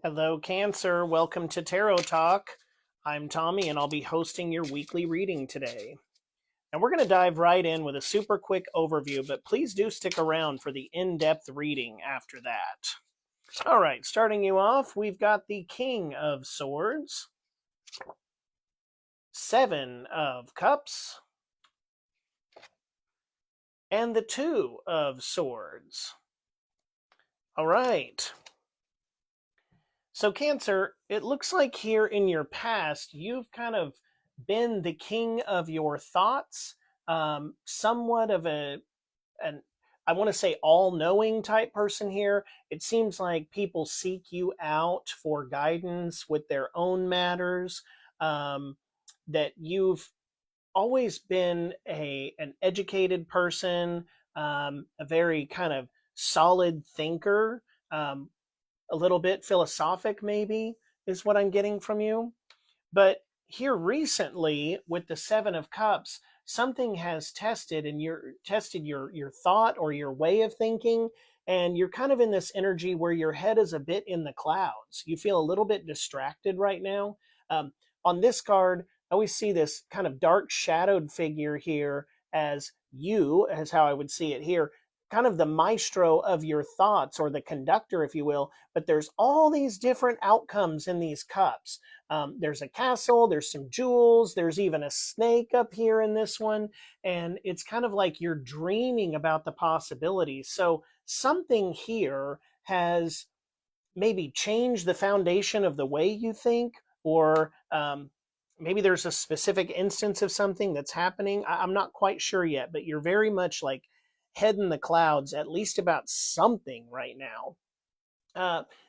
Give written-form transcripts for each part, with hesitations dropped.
Hello, Cancer. Welcome to Tarot Talk. I'm Tommy, and I'll be hosting your weekly reading today. And we're going to dive right in with a super quick overview, but please do stick around for the in-depth reading after that. All right, starting you off, we've got the King of Swords, Seven of Cups, and the Two of Swords. All right. So, Cancer, it looks like here in your past, you've kind of been the king of your thoughts, somewhat of an I want to say all-knowing type person here. It seems like people seek you out for guidance with their own matters. That you've always been an educated person, a very kind of solid thinker. A little bit philosophic, maybe, is what I'm getting from you. But here recently, with the Seven of Cups, something has tested your thought or your way of thinking, and you're kind of in this energy where your head is a bit in the clouds. You feel a little bit distracted right now. On this card, I always see this kind of dark shadowed figure here as you, as how I would see it here, kind of the maestro of your thoughts, or the conductor, if you will. But there's all these different outcomes in these cups. There's a castle, there's some jewels, there's even a snake up here in this one. And it's kind of like you're dreaming about the possibilities. So something here has maybe changed the foundation of the way you think, or maybe there's a specific instance of something that's happening. I'm not quite sure yet, but you're very much like head in the clouds, at least about something right now.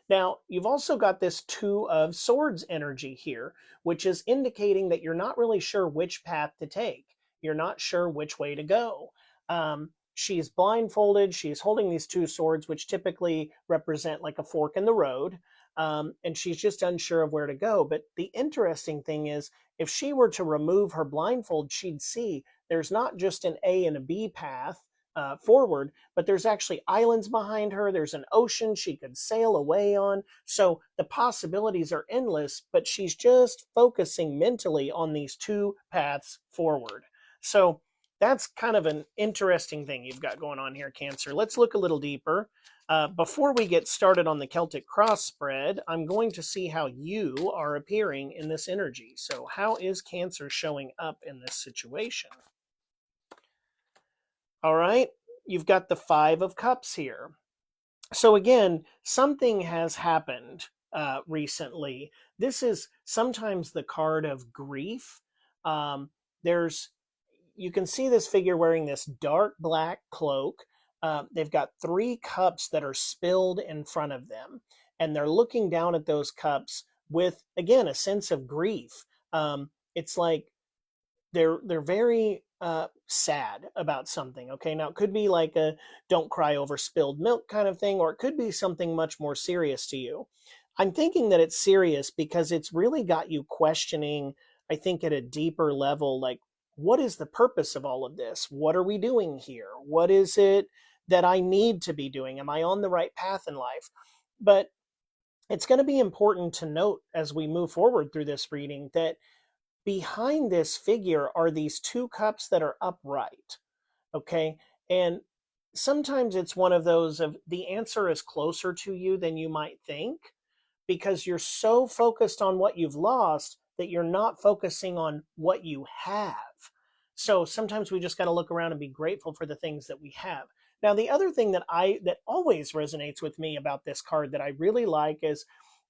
Now, you've also got this Two of Swords energy here, which is indicating that you're not really sure which path to take. You're not sure which way to go. She's blindfolded. She's holding these two swords, which typically represent like a fork in the road. And she's just unsure of where to go. But the interesting thing is, if she were to remove her blindfold, she'd see there's not just an A and a B path forward, but there's actually islands behind her. There's an ocean she could sail away on. So the possibilities are endless, but she's just focusing mentally on these two paths forward. So that's kind of an interesting thing you've got going on here, Cancer. Let's look a little deeper. Before we get started on the Celtic cross spread, I'm going to see how you are appearing in this energy. So how is Cancer showing up in this situation? All right, you've got the Five of Cups here. So again, something has happened recently. This is sometimes the card of grief. You can see this figure wearing this dark black cloak. They've got three cups that are spilled in front of them, and they're looking down at those cups with, again, a sense of grief. It's like they're very sad about something. Okay, now it could be like a "don't cry over spilled milk" kind of thing, or it could be something much more serious to you. I'm thinking that it's serious because it's really got you questioning, I think, at a deeper level, like, what is the purpose of all of this? What are we doing here? What is it that I need to be doing? Am I on the right path in life? But it's going to be important to note as we move forward through this reading that behind this figure are these two cups that are upright. Okay. And sometimes it's one of those of the answer is closer to you than you might think, because you're so focused on what you've lost that you're not focusing on what you have. So sometimes we just got to look around and be grateful for the things that we have. Now, the other thing that always resonates with me about this card that I really like is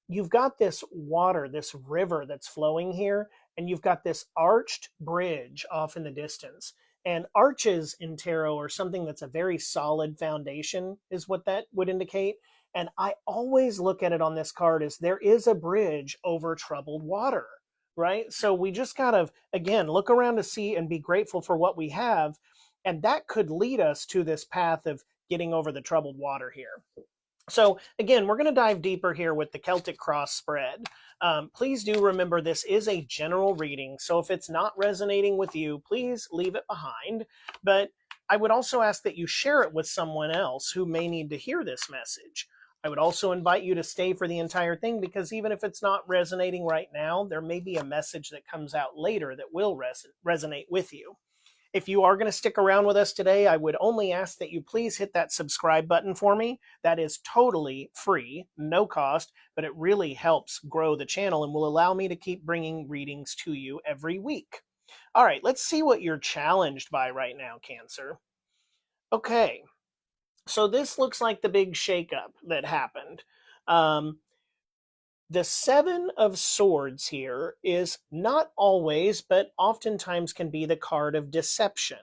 you've got this water, this river that's flowing here, and you've got this arched bridge off in the distance. And arches in tarot are something that's a very solid foundation, is what that would indicate. And I always look at it on this card as there is a bridge over troubled water, right? So we just gotta, again, look around to see and be grateful for what we have. And that could lead us to this path of getting over the troubled water here. So again, we're going to dive deeper here with the Celtic cross spread. Please do remember this is a general reading, so if it's not resonating with you, please leave it behind. But I would also ask that you share it with someone else who may need to hear this message. I would also invite you to stay for the entire thing, because even if it's not resonating right now, there may be a message that comes out later that will resonate with you. If you are going to stick around with us today, I would only ask that you please hit that subscribe button for me. That is totally free, no cost, but it really helps grow the channel and will allow me to keep bringing readings to you every week. All right, let's see what you're challenged by right now, Cancer. Okay, so this looks like the big shakeup that happened. The Seven of Swords here is not always, but oftentimes can be the card of deception.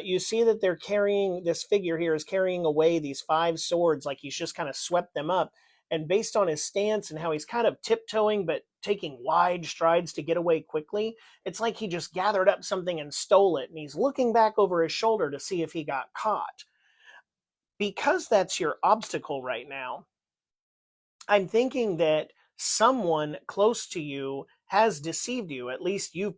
You see that they're carrying, this figure here is carrying away these 5 swords like he's just kind of swept them up. And based on his stance and how he's kind of tiptoeing but taking wide strides to get away quickly, it's like he just gathered up something and stole it. And he's looking back over his shoulder to see if he got caught. Because that's your obstacle right now, I'm thinking that someone close to you has deceived you. At least you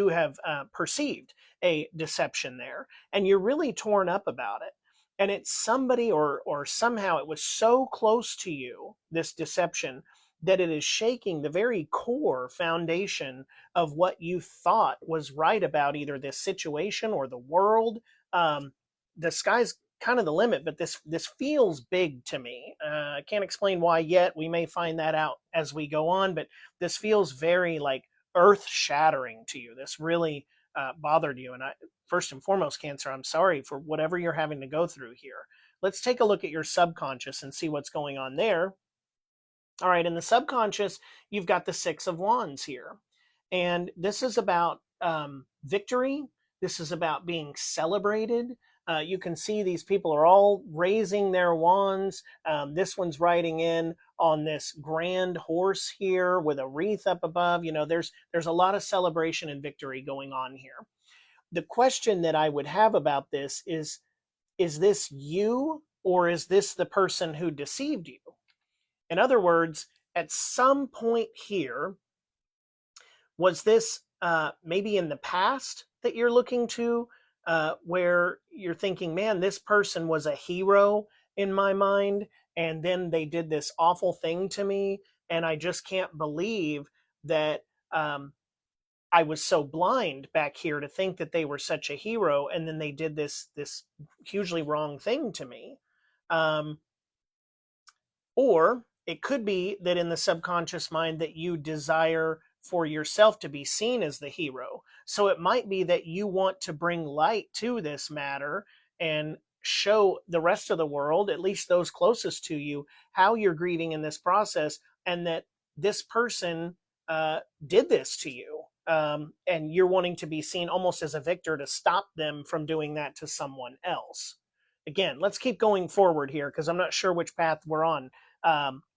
have perceived a deception there, and you're really torn up about it. And it's somebody, or somehow it was so close to you, this deception, that it is shaking the very core foundation of what you thought was right about either this situation or the world. The sky's kind of the limit, but this feels big to me. I can't explain why yet. We may find that out as we go on, but this feels very like earth shattering to you. This really bothered you. And first and foremost, Cancer, I'm sorry for whatever you're having to go through here. Let's take a look at your subconscious and see what's going on there. All right, in the subconscious, you've got the Six of Wands here. And this is about victory. This is about being celebrated. You can see these people are all raising their wands. This one's riding in on this grand horse here with a wreath up above. You know, there's a lot of celebration and victory going on here. The question that I would have about this is this you, or is this the person who deceived you? In other words, at some point here, was this maybe in the past that you're looking to, where you're thinking, man, this person was a hero in my mind, and then they did this awful thing to me, and I just can't believe that I was so blind back here to think that they were such a hero, and then they did this hugely wrong thing to me. Or it could be that in the subconscious mind that you desire for yourself to be seen as the hero. So it might be that you want to bring light to this matter and show the rest of the world, at least those closest to you, how you're grieving in this process, and that this person did this to you. And you're wanting to be seen almost as a victor to stop them from doing that to someone else. Again, let's keep going forward here because I'm not sure which path we're on.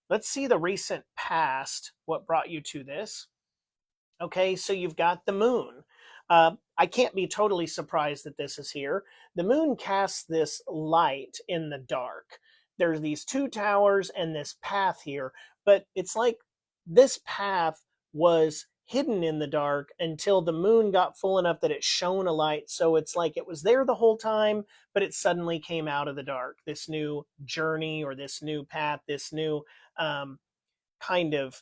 Let's see the recent past, what brought you to this. Okay, so you've got the moon. I can't be totally surprised that this is here. The moon casts this light in the dark. There's these 2 towers and this path here, but it's like this path was hidden in the dark until the moon got full enough that it shone a light. So it's like it was there the whole time, but it suddenly came out of the dark. This new journey, or this new path, this new kind of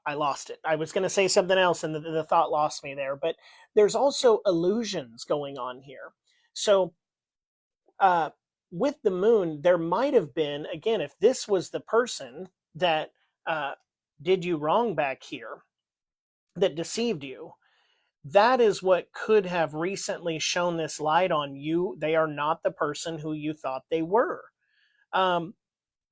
I lost it. I was going to say something else and the thought lost me there, but there's also illusions going on here. So with the moon, there might have been, again, if this was the person that did you wrong back here, that deceived you, that is what could have recently shown this light on you. They are not the person who you thought they were.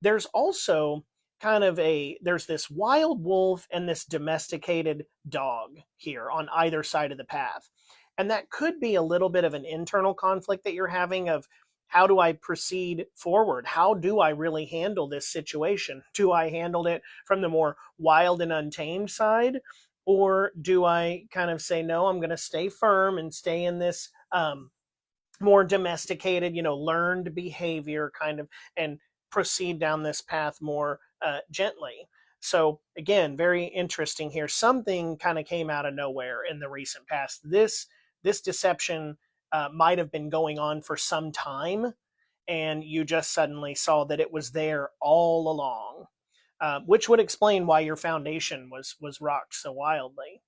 There's also kind of there's this wild wolf and this domesticated dog here on either side of the path. And that could be a little bit of an internal conflict that you're having of, how do I proceed forward? How do I really handle this situation? Do I handle it from the more wild and untamed side? Or do I kind of say, no, I'm going to stay firm and stay in this more domesticated, learned behavior kind of, and proceed down this path more gently. So again, very interesting here. Something kind of came out of nowhere in the recent past. This deception might have been going on for some time, and you just suddenly saw that it was there all along, which would explain why your foundation was rocked so wildly.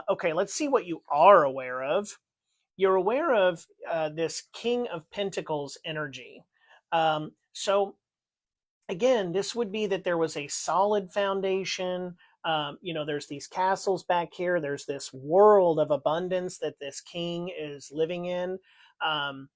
Okay, let's see what you are aware of. You're aware of this King of Pentacles energy. So again, this would be that there was a solid foundation. There's these castles back here. There's this world of abundance that this king is living in. Um,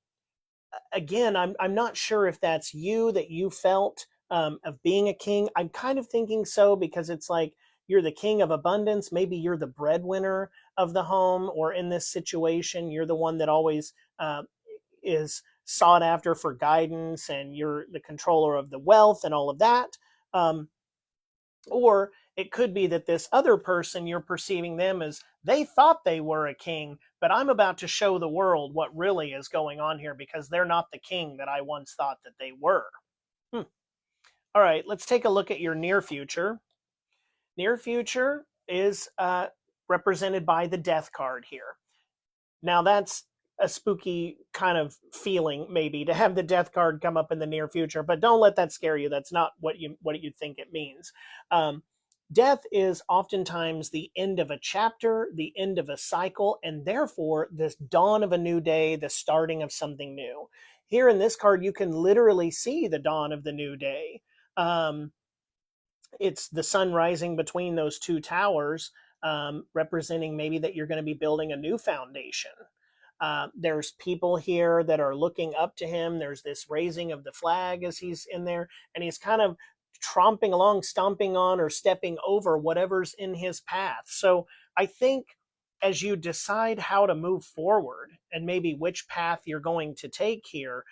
Again, I'm not sure if that's you, that you felt of being a king. I'm kind of thinking so, because it's like you're the king of abundance. Maybe you're the breadwinner of the home, or in this situation, you're the one that always is sought after for guidance, and you're the controller of the wealth and all of that. Um, or it could be that this other person, you're perceiving them as they thought they were a king, but I'm about to show the world what really is going on here, because they're not the king that I once thought that they were. All right, let's take a look at your near future. Near future is represented by the death card here. Now that's a spooky kind of feeling, maybe, to have the death card come up in the near future, but don't let that scare you. That's not what you think it means. Death is oftentimes the end of a chapter, the end of a cycle, and therefore this dawn of a new day, the starting of something new. Here in this card, you can literally see the dawn of the new day. It's the sun rising between those two towers, representing maybe that you're going to be building a new foundation. There's people here that are looking up to him. There's this raising of the flag as he's in there, and he's kind of tromping along, stomping on or stepping over whatever's in his path. So I think as you decide how to move forward and maybe which path you're going to take here,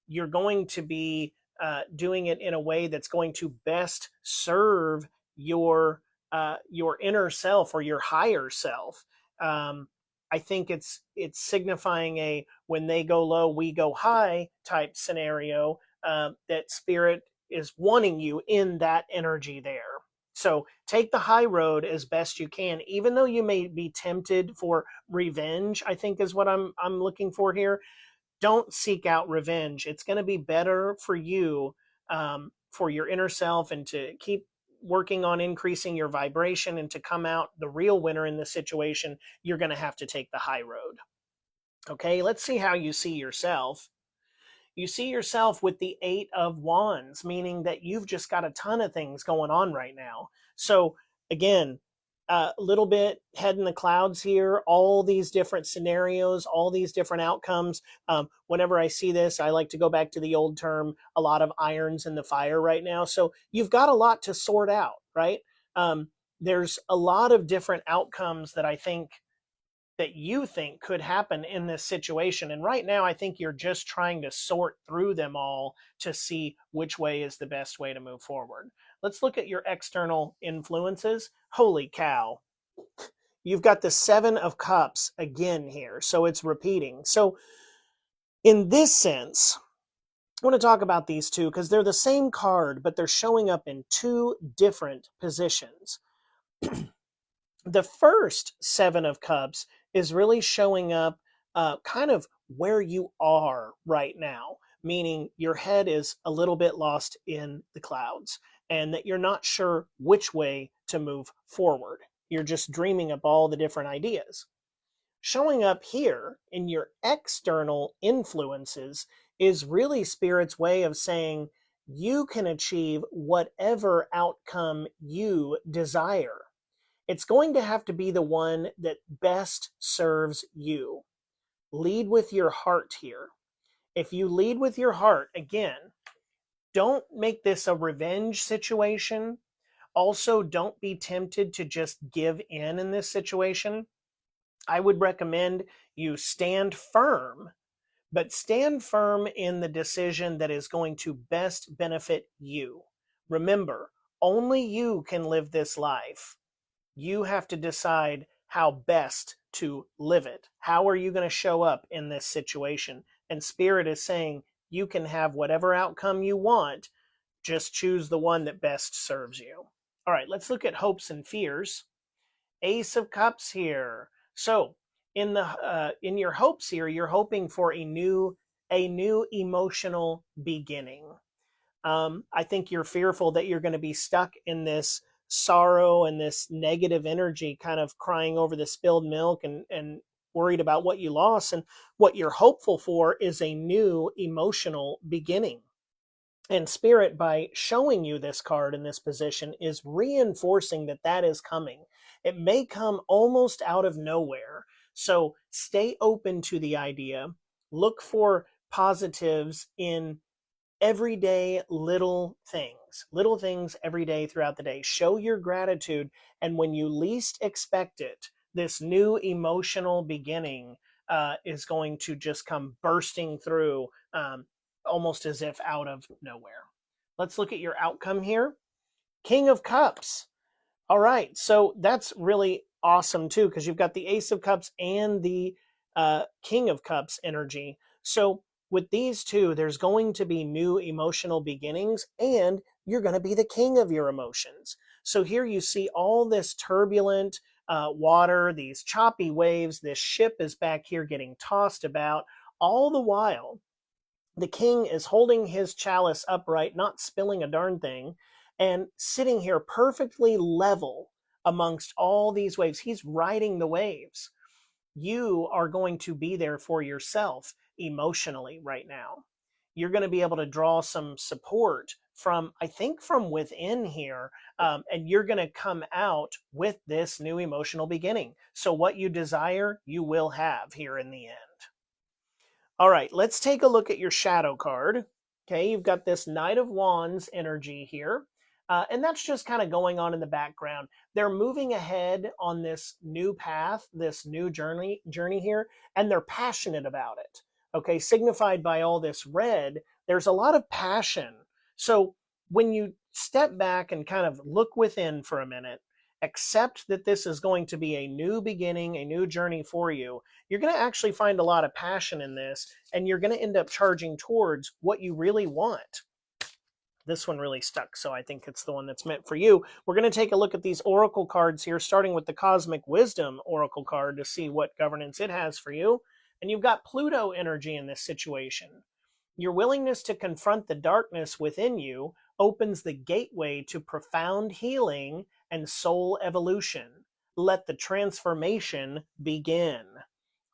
you're going to be doing it in a way that's going to best serve your inner self, or your higher self. I think it's signifying a when they go low, we go high type scenario, that spirit is wanting you in that energy there. So take the high road as best you can, even though you may be tempted for revenge, I think is what I'm looking for here. Don't seek out revenge. It's going to be better for you, for your inner self, and to keep working on increasing your vibration and to come out the real winner in this situation. You're going to have to take the high road. Okay, let's see how you see yourself. You see yourself with the 8 of Wands, meaning that you've just got a ton of things going on right now. So again, a little bit head in the clouds here, all these different scenarios, all these different outcomes. Whenever I see this, I like to go back to the old term, a lot of irons in the fire right now. So you've got a lot to sort out, right? There's a lot of different outcomes that I think that you think could happen in this situation. And right now, I think you're just trying to sort through them all to see which way is the best way to move forward. Let's look at your external influences. Holy cow. You've got the 7 of Cups again here. So it's repeating. So in this sense, I want to talk about these two because they're the same card, but they're showing up in two different positions. The first 7 of Cups is really showing up kind of where you are right now, meaning your head is a little bit lost in the clouds and that you're not sure which way to move forward. You're just dreaming up all the different ideas. Showing up here in your external influences is really Spirit's way of saying you can achieve whatever outcome you desire. It's going to have to be the one that best serves you. Lead with your heart here. If you lead with your heart, again, don't make this a revenge situation. Also, don't be tempted to just give in this situation. I would recommend you stand firm, but stand firm in the decision that is going to best benefit you. Remember, only you can live this life. You have to decide how best to live it. How are you going to show up in this situation? And Spirit is saying you can have whatever outcome you want. Just choose the one that best serves you. All right, let's look at hopes and fears. Ace of Cups here. So in your hopes here, you're hoping for a new a new emotional beginning. I think you're fearful that you're going to be stuck in this sorrow and this negative energy, kind of crying over the spilled milk and worried about what you lost. And what you're hopeful for is a new emotional beginning. And Spirit, by showing you this card in this position, is reinforcing that that is coming. It may come almost out of nowhere. So stay open to the idea. Look for positives in everyday little things every day throughout the day. Show your gratitude. And when you least expect it, this new emotional beginning is going to just come bursting through, almost as if out of nowhere. Let's look at your outcome here. King of Cups. All right, so that's really awesome too, because you've got the Ace of Cups and the King of Cups energy. So with these two, there's going to be new emotional beginnings, and you're going to be the king of your emotions. So here you see all this turbulent water, these choppy waves. This ship is back here getting tossed about. All the while, the king is holding his chalice upright, not spilling a darn thing, and sitting here perfectly level amongst all these waves. He's riding the waves. You are going to be there for yourself emotionally right now. You're going to be able to draw some support from, I think, from within here, and you're going to come out with this new emotional beginning. So what you desire, you will have here in the end. All right, let's take a look at your shadow card. Okay, you've got this Knight of Wands energy here. And that's just kind of going on in the background. They're moving ahead on this new path, this new journey here, and they're passionate about it. Okay, signified by all this red, there's a lot of passion. So when you step back and kind of look within for a minute, accept that this is going to be a new beginning, a new journey for you, you're going to actually find a lot of passion in this, and you're going to end up charging towards what you really want. This one really stuck, so I think it's the one that's meant for you. We're going to take a look at these oracle cards here, starting with the Cosmic Wisdom oracle card to see what governance it has for you. And you've got Pluto energy in this situation. Your willingness to confront the darkness within you opens the gateway to profound healing and soul evolution. Let the transformation begin.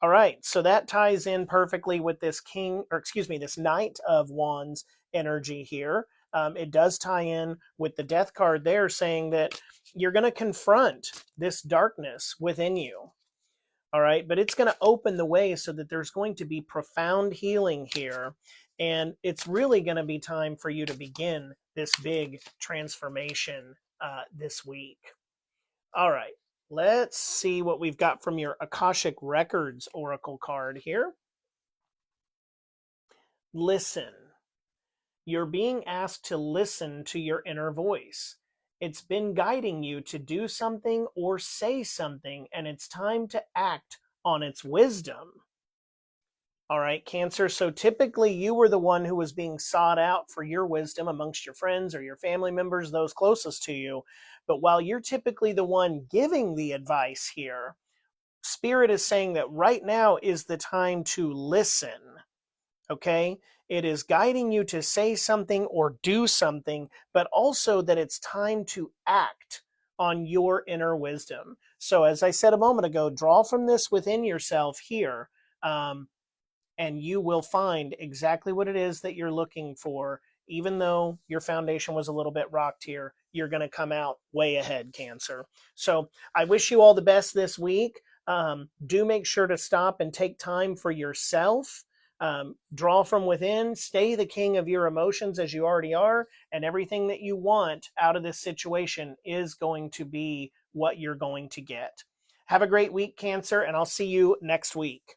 All right, so that ties in perfectly with this this Knight of Wands energy here. It does tie in with the Death card there, saying that you're going to confront this darkness within you. All right, but it's going to open the way so that there's going to be profound healing here. And it's really going to be time for you to begin this big transformation this week. All right, let's see what we've got from your Akashic Records oracle card here. Listen. You're being asked to listen to your inner voice. It's been guiding you to do something or say something, and it's time to act on its wisdom. All right, Cancer, so typically you were the one who was being sought out for your wisdom amongst your friends or your family members, those closest to you. But while you're typically the one giving the advice here, Spirit is saying that right now is the time to listen. Okay? It is guiding you to say something or do something, but also that it's time to act on your inner wisdom. So as I said a moment ago, draw from this within yourself here, and you will find exactly what it is that you're looking for. Even though your foundation was a little bit rocked here, you're going to come out way ahead, Cancer. So I wish you all the best this week. Do make sure to stop and take time for yourself. Draw from within, stay the king of your emotions as you already are, and everything that you want out of this situation is going to be what you're going to get. Have a great week, Cancer, and I'll see you next week.